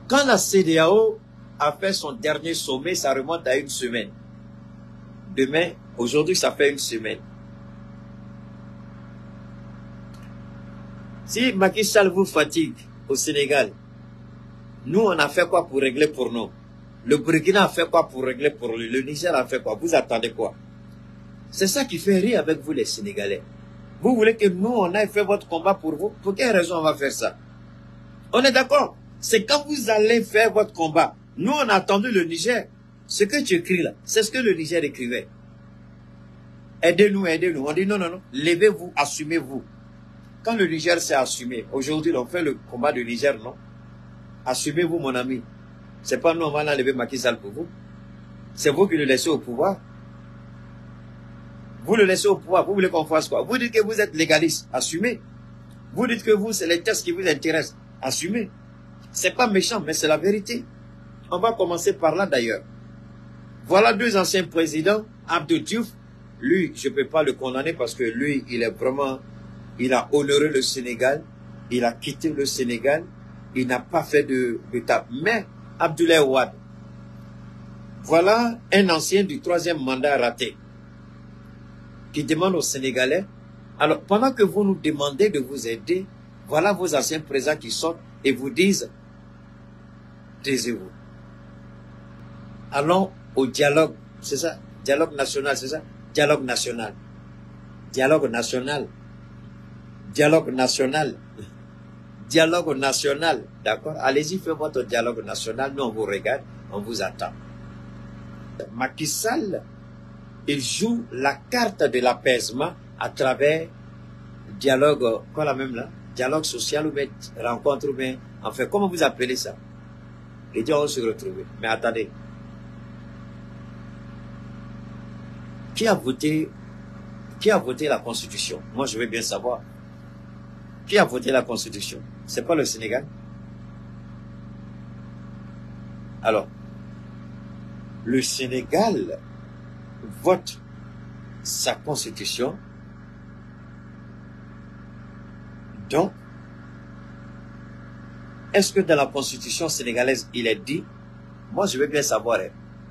Quand la CEDEAO a fait son dernier sommet, ça remonte à une semaine. Demain, aujourd'hui, ça fait une semaine. Si Macky Sall vous fatigue au Sénégal, nous, on a fait quoi pour régler pour nous? Le Burkina a fait quoi pour régler pour lui? Le Niger a fait quoi? Vous attendez quoi? C'est ça qui fait rire avec vous, les Sénégalais. Vous voulez que nous, on aille faire votre combat pour vous? Pour quelle raison on va faire ça? On est d'accord? C'est quand vous allez faire votre combat. Nous, on a attendu le Niger. Ce que tu écris là, c'est ce que le Niger écrivait. Aidez-nous, aidez-nous. On dit non, non, non. Levez-vous, assumez-vous. Quand le Niger s'est assumé, aujourd'hui, on fait le combat du Niger, non? Assumez-vous, mon ami. C'est pas nous, on va enlever Macky Sall pour vous. C'est vous qui le laissez au pouvoir. Vous le laissez au pouvoir. Vous voulez qu'on fasse quoi? Vous dites que vous êtes légaliste. Assumez. Vous dites que vous, c'est les tests qui vous intéressent. Assumez. C'est pas méchant, mais c'est la vérité. On va commencer par là d'ailleurs. Voilà deux anciens présidents. Abdou Diouf, lui, je ne peux pas le condamner parce que lui, il est vraiment, il a honoré le Sénégal. Il a quitté le Sénégal. Il n'a pas fait de table. Mais Abdoulaye Wade, voilà un ancien du 3e mandat raté qui demande aux Sénégalais, alors pendant que vous nous demandez de vous aider, voilà vos anciens présidents qui sortent et vous disent, taisez-vous. Allons au dialogue, c'est ça? Dialogue national, c'est ça? Dialogue national. Dialogue national. Dialogue national. Dialogue national, d'accord? Allez-y, faites votre dialogue national. Nous, on vous regarde, on vous attend. Macky Sall, il joue la carte de l'apaisement à travers dialogue, quoi la même là? Dialogue social ou bien rencontre ou bien, enfin, comment vous appelez ça? Et Dieu, on va se retrouver. Mais attendez. Qui a voté la Constitution? Moi, je veux bien savoir. Qui a voté la Constitution? C'est pas le Sénégal? Alors, le Sénégal vote sa Constitution. Donc, est-ce que dans la Constitution sénégalaise, il est dit, moi je veux bien savoir,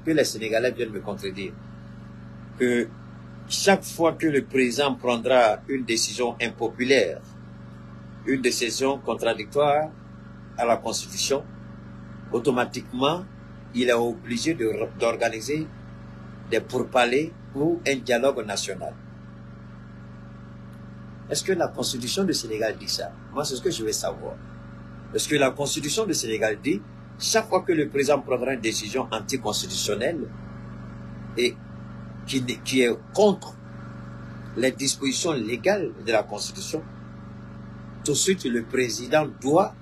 que les Sénégalais viennent me contredire, que chaque fois que le président prendra une décision impopulaire, une décision contradictoire à la Constitution, automatiquement, il est obligé d'organiser des pourparlers ou un dialogue national. Est-ce que la Constitution du Sénégal dit ça? Moi, c'est ce que je veux savoir. Est-ce que la Constitution du Sénégal dit, chaque fois que le président prendra une décision anticonstitutionnelle et qui est contre les dispositions légales de la Constitution, tout de suite, le président doit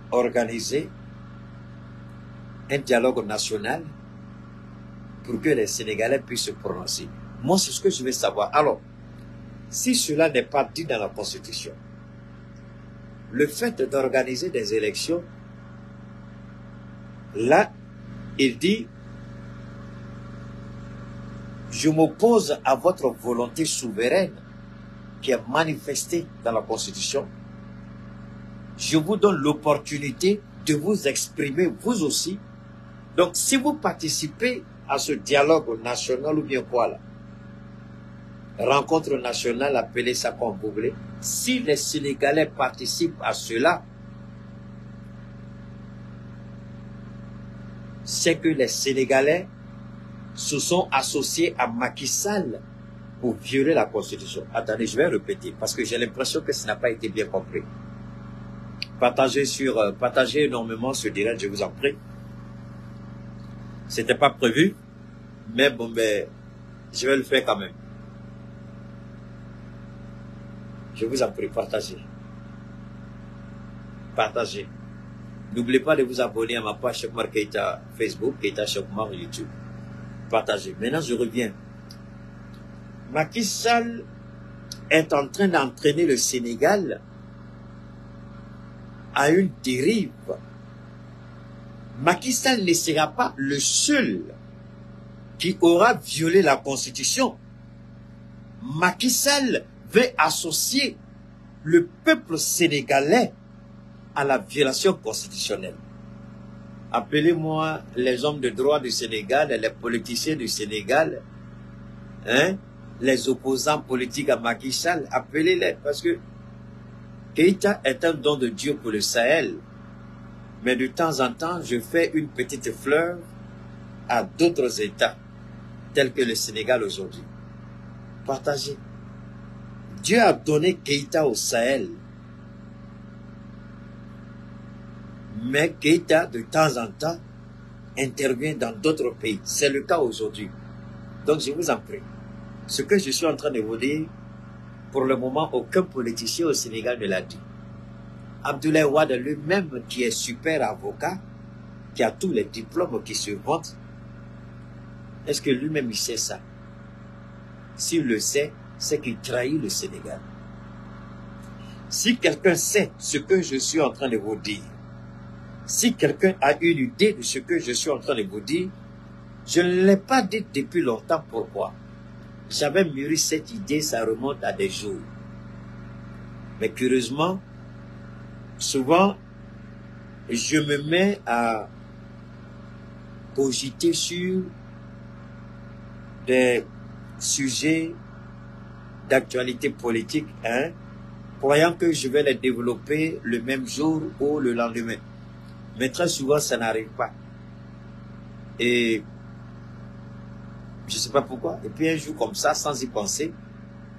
organiser un dialogue national pour que les Sénégalais puissent se prononcer. Moi, c'est ce que je veux savoir. Alors, si cela n'est pas dit dans la Constitution, le fait d'organiser des élections, là, il dit, je m'oppose à votre volonté souveraine qui est manifestée dans la Constitution. Je vous donne l'opportunité de vous exprimer vous aussi. Donc, si vous participez à ce dialogue national ou bien quoi là, rencontre nationale, appelez ça comme vous voulez, si les Sénégalais participent à cela, c'est que les Sénégalais se sont associés à Macky Sall pour violer la Constitution. Attendez, je vais répéter, parce que j'ai l'impression que ça n'a pas été bien compris. Partagez énormément ce direct, je vous en prie. C'était pas prévu, mais bon, ben, je vais le faire quand même. Je vous en prie, partagez. Partagez. N'oubliez pas de vous abonner à ma page Cheikh Oumar Keïta Facebook, Keïta Cheikh Oumar YouTube. Partagez. Maintenant, je reviens. Macky Sall est en train d'entraîner le Sénégal à une dérive. Macky Sall ne sera pas le seul qui aura violé la Constitution. Macky Sall veut associer le peuple sénégalais à la violation constitutionnelle. Appelez-moi les hommes de droit du Sénégal, les politiciens du Sénégal, hein, les opposants politiques à Macky Sall, appelez-les, parce que Keïta est un don de Dieu pour le Sahel. Mais de temps en temps, je fais une petite fleur à d'autres États, tels que le Sénégal aujourd'hui. Partagez. Dieu a donné Keïta au Sahel. Mais Keïta, de temps en temps, intervient dans d'autres pays. C'est le cas aujourd'hui. Donc, je vous en prie. Ce que je suis en train de vous dire, pour le moment, aucun politicien au Sénégal ne l'a dit. Abdoulaye Wade lui-même, qui est super avocat, qui a tous les diplômes qui se vantent, est-ce que lui-même il sait ça? S'il le sait, c'est qu'il trahit le Sénégal. Si quelqu'un sait ce que je suis en train de vous dire, si quelqu'un a une idée de ce que je suis en train de vous dire, je ne l'ai pas dit depuis longtemps. Pourquoi? J'avais mûri cette idée, ça remonte à des jours. Mais curieusement, souvent, je me mets à cogiter sur des sujets d'actualité politique, hein, croyant que je vais les développer le même jour ou le lendemain. Mais très souvent, ça n'arrive pas. Et je ne sais pas pourquoi. Et puis un jour comme ça, sans y penser,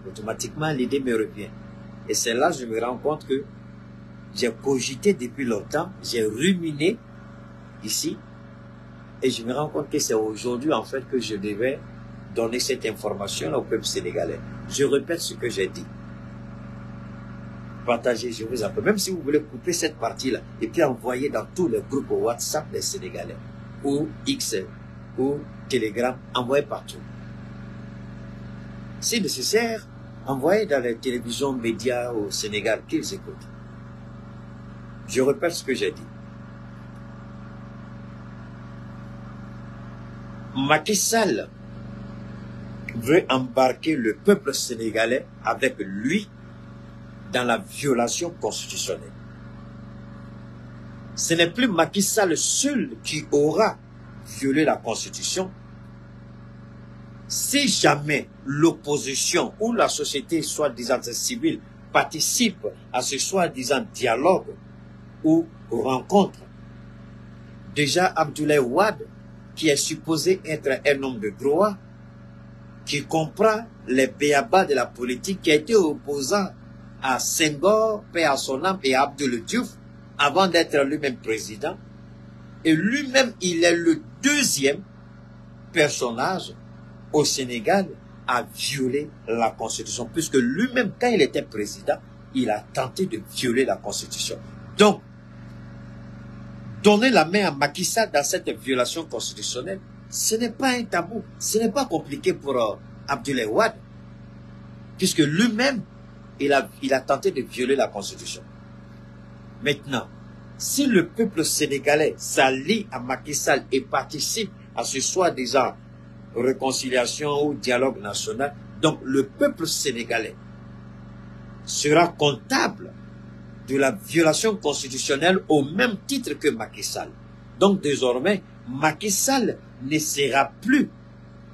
automatiquement, l'idée me revient. Et c'est là que je me rends compte que j'ai cogité depuis longtemps, j'ai ruminé ici, et je me rends compte que c'est aujourd'hui, en fait, que je devais donner cette information au peuple sénégalais. Je répète ce que j'ai dit. Partagez, je vous en prie. Même si vous voulez couper cette partie-là, et puis envoyer dans tous les groupes WhatsApp des Sénégalais, ou X, ou Telegram, envoyez partout. Si nécessaire, envoyez dans les télévisions, médias au Sénégal, qu'ils écoutent. Je répète ce que j'ai dit. Macky Sall veut embarquer le peuple sénégalais avec lui dans la violation constitutionnelle. Ce n'est plus Macky Sall seul qui aura violé la Constitution. Si jamais l'opposition ou la société soi-disant civile participe à ce soi-disant dialogue ou rencontre, déjà Abdoulaye Wade, qui est supposé être un homme de droit, qui comprend les béabas de la politique, qui a été opposant à Senghor, paix à son âme, et à Abdoulaye Diouf, avant d'être lui-même président. Et lui-même, il est le deuxième personnage au Sénégal à violer la Constitution, puisque lui-même, quand il était président, il a tenté de violer la Constitution. Donc, donner la main à Macky Sall dans cette violation constitutionnelle, ce n'est pas un tabou, ce n'est pas compliqué pour Abdoulaye Wade, puisque lui-même, il a tenté de violer la Constitution. Maintenant, si le peuple sénégalais s'allie à Macky Sall et participe à ce soi-disant réconciliation ou dialogue national, donc le peuple sénégalais sera comptable de la violation constitutionnelle au même titre que Macky Sall. Donc désormais, Macky Sall ne sera plus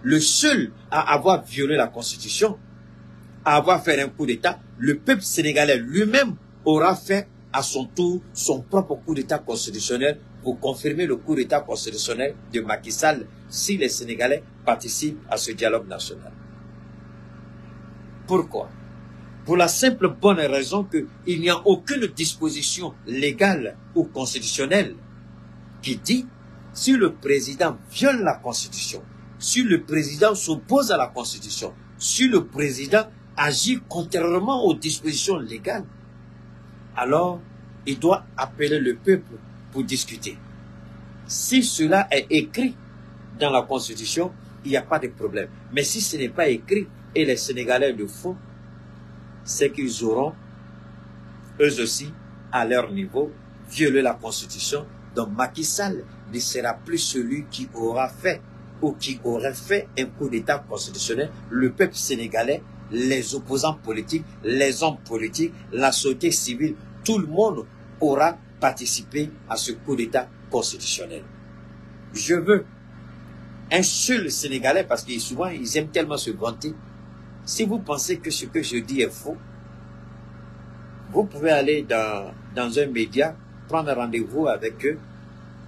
le seul à avoir violé la Constitution, à avoir fait un coup d'État. Le peuple sénégalais lui-même aura fait à son tour son propre coup d'État constitutionnel pour confirmer le coup d'État constitutionnel de Macky Sall si les Sénégalais participent à ce dialogue national. Pourquoi? Pour la simple bonne raison qu'il n'y a aucune disposition légale ou constitutionnelle qui dit si le président viole la Constitution, si le président s'oppose à la Constitution, si le président agit contrairement aux dispositions légales, alors il doit appeler le peuple pour discuter. Si cela est écrit dans la Constitution, il n'y a pas de problème. Mais si ce n'est pas écrit et les Sénégalais le font, c'est qu'ils auront, eux aussi, à leur niveau, violé la Constitution. Donc Macky Sall ne sera plus celui qui aura fait ou qui aurait fait un coup d'État constitutionnel. Le peuple sénégalais, les opposants politiques, les hommes politiques, la société civile, tout le monde aura participer à ce coup d'État constitutionnel. Je veux un seul Sénégalais, parce que souvent, ils aiment tellement se vanter. Si vous pensez que ce que je dis est faux, vous pouvez aller dans un média, prendre rendez-vous avec eux,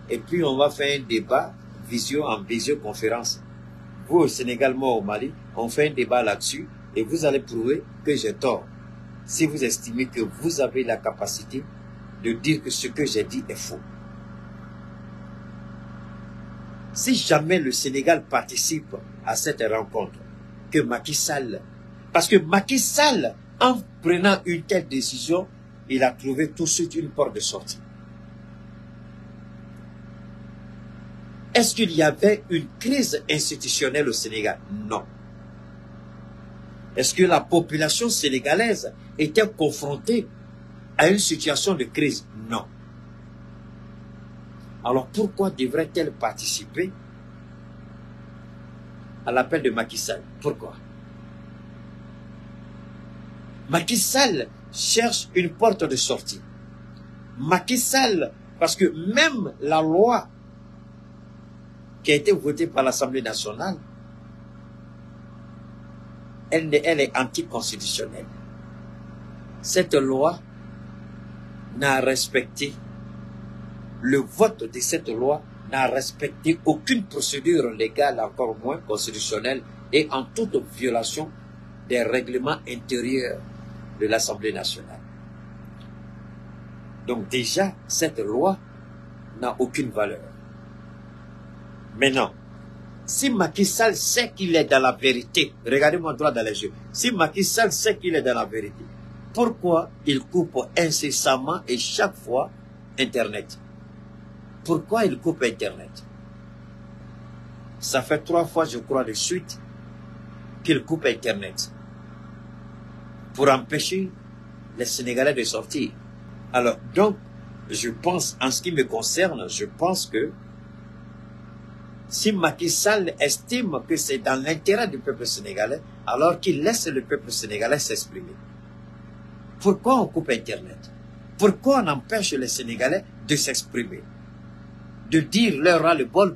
et puis on va faire un débat en visioconférence. Vous au Sénégal, moi au Mali, on fait un débat là-dessus, et vous allez prouver que j'ai tort. Si vous estimez que vous avez la capacité de dire que ce que j'ai dit est faux. Si jamais le Sénégal participe à cette rencontre, que Macky Sall, parce que Macky Sall, en prenant une telle décision, il a trouvé tout de suite une porte de sortie. Est-ce qu'il y avait une crise institutionnelle au Sénégal? Non. Est-ce que la population sénégalaise était confrontée à une situation de crise? Non. Alors pourquoi devrait-elle participer à l'appel de Macky Sall? Pourquoi? Macky Sall cherche une porte de sortie. Macky Sall, parce que même la loi qui a été votée par l'Assemblée nationale, elle est anticonstitutionnelle. Cette loi n'a respecté, le vote de cette loi n'a respecté aucune procédure légale, encore moins constitutionnelle, et en toute violation des règlements intérieurs de l'Assemblée nationale. Donc déjà, cette loi n'a aucune valeur. Maintenant, si Macky Sall sait qu'il est dans la vérité, regardez-moi droit dans les yeux, si Macky Sall sait qu'il est dans la vérité, pourquoi il coupe incessamment et chaque fois Internet? Pourquoi il coupe Internet? Ça fait 3 fois, je crois, de suite qu'il coupe Internet pour empêcher les Sénégalais de sortir. Alors, donc, je pense, en ce qui me concerne, je pense que si Macky Sall estime que c'est dans l'intérêt du peuple sénégalais, alors qu'il laisse le peuple sénégalais s'exprimer. Pourquoi on coupe Internet? Pourquoi on empêche les Sénégalais de s'exprimer? De dire leur ras-le-bol